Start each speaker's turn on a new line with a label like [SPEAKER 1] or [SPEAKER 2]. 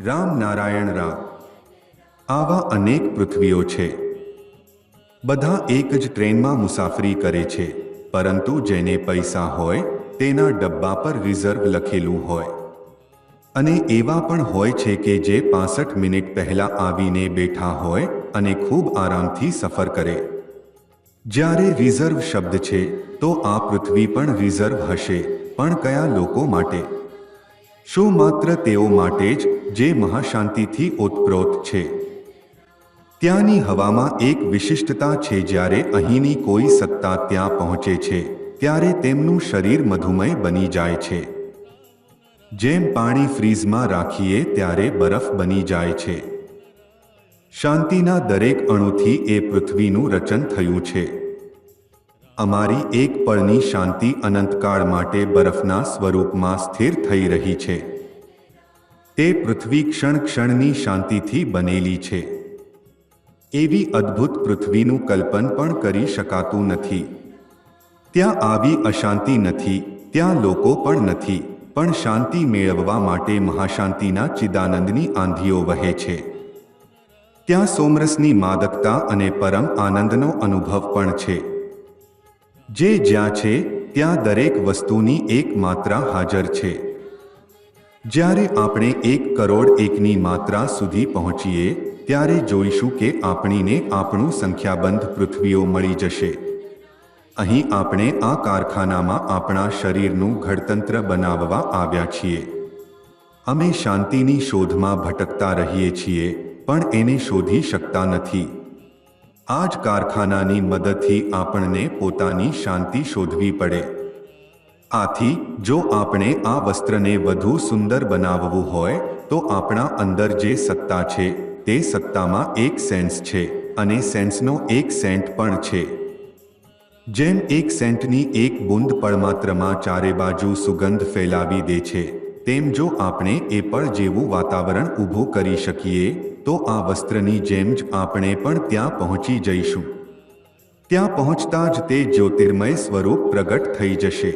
[SPEAKER 1] રામ નારાયણ રામ. આવા અનેક પૃથ્વીઓ છે. બધા એક જ ટ્રેનમાં મુસાફરી કરે છે, પરંતુ જેને પૈસા હોય તેના ડબ્બા પર રિઝર્વ લખેલું હોય. અને એવા પણ હોય છે કે જે 65 મિનિટ પહેલા આવીને બેઠા હોય અને ખૂબ આરામથી સફર કરે. જ્યારે રિઝર્વ શબ્દ છે તો આ પૃથ્વી પણ રિઝર્વ હશે, પણ કયા લોકો માટે? શું માત્ર તેઓ માટે જ જે મહાશાંતિથી ઓતપ્રોત છે? ત્યાંની હવામાં એક વિશિષ્ટતા છે. જ્યારે અહીંની કોઈ સત્તા ત્યાં પહોંચે છે ત્યારે તેમનું શરીર મધુમય બની જાય છે. જેમ પાણી ફ્રીઝમાં રાખીએ ત્યારે બરફ બની જાય છે. શાંતિના દરેક અણુથી એ પૃથ્વીનું રચન થયું છે. અમારી એક પળની શાંતિ અનંતકાળ માટે બરફના સ્વરૂપમાં સ્થિર થઈ રહી છે. તે પૃથ્વી ક્ષણ ક્ષણની શાંતિથી બનેલી છે. એવી અદ્ભુત પૃથ્વીનું કલ્પન પણ કરી શકાતું નથી. ત્યાં આવી અશાંતિ નથી, ત્યાં લોકો પણ નથી, પણ શાંતિ મેળવવા માટે મહાશાંતિના ચિદાનંદની આંધીઓ વહે છે. ત્યાં સોમરસની માદકતા અને પરમ આનંદનો અનુભવ પણ છે. જે જ્યાં છે ત્યાં દરેક વસ્તુની એક માત્રા હાજર છે. જ્યારે આપણે 1 કરોડ 1ની માત્રા સુધી પહોંચીએ ત્યારે જોઈશું કે આપણીને આપણું સંખ્યાબંધ પૃથ્વીઓ મળી જશે. અહીં આપણે આ કારખાનામાં આપણા શરીરનું ઘડતંત્ર બનાવવા આવ્યા છીએ. અમે શાંતિની શોધમાં ભટકતા રહીએ છીએ, પણ એને શોધી શકતા નથી. આ જ કારખાનાની મદદથી આપણને પોતાની શાંતિ શોધવી પડે. આથી જો આપણે આ વસ્ત્રને વધુ સુંદર બનાવવું હોય તો આપણા અંદર જે સત્તા છે તે સત્તામાં એક સેન્સ છે, અને સેન્સનો એક સેન્ટ પણ છે. જેમ એક સેન્ટની એક બૂંદ પળમાત્રમાં ચારે બાજુ સુગંધ ફેલાવી દે છે, તેમ જો આપણે એ પળ જેવું વાતાવરણ ઊભું કરી શકીએ તો આ વસ્ત્રની જેમ જ આપણે પણ ત્યાં પહોંચી જઈશું. ત્યાં પહોંચતા જ તે જ્યોતિર્મય સ્વરૂપ પ્રગટ થઈ જશે.